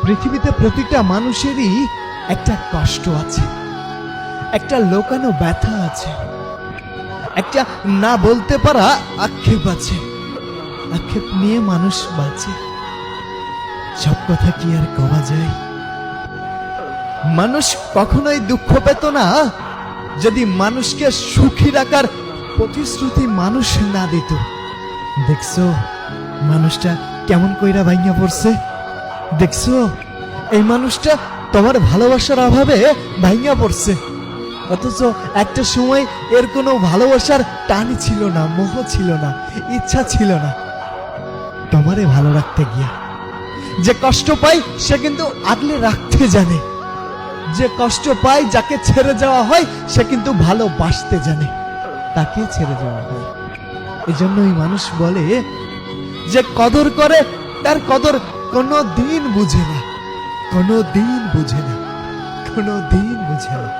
পৃথিবীতে প্রতিটা মানুষেরই একটা কষ্ট আছে, একটা লোকানো ব্যথা আছে, একটা না বলতে পারা আক্ষেপ আছে। আক্ষেপ নিয়ে মানুষ বাঁচে। সব কথা কি আর কওয়া যায়? মানুষ কখনোই দুঃখ পেত না যদি মানুষকে সুখী রাখার প্রতিশ্রুতি মানুষ না দিত। দেখছো মানুষটা কেমন কইরা ভাইঙা পড়ছে? দেখছো এই মানুষটা তোমার ভালোবাসার অভাবে ভাইঙা পড়ছে। অথচ একটা সময় এর কোনো ভালোবাসার টানই ছিল না, মোহ ছিল না, ইচ্ছা ছিল না। তোমারে ভালো রাখতে গিয়া যে কষ্ট পাই সে কিন্তু আগলে রাখতে জানে। যে কষ্ট পায়, যাকে ছেড়ে যাওয়া হয়, সে কিন্তু ভালোবাসতে জানে। তাকে ছেড়ে যাওয়া হয়। এজন্যই মানুষ বলে যে কদর করে তার কদর কোনো দিন বুঝে না, কোনো দিন বুঝে না, কোনো দিন বুঝে না।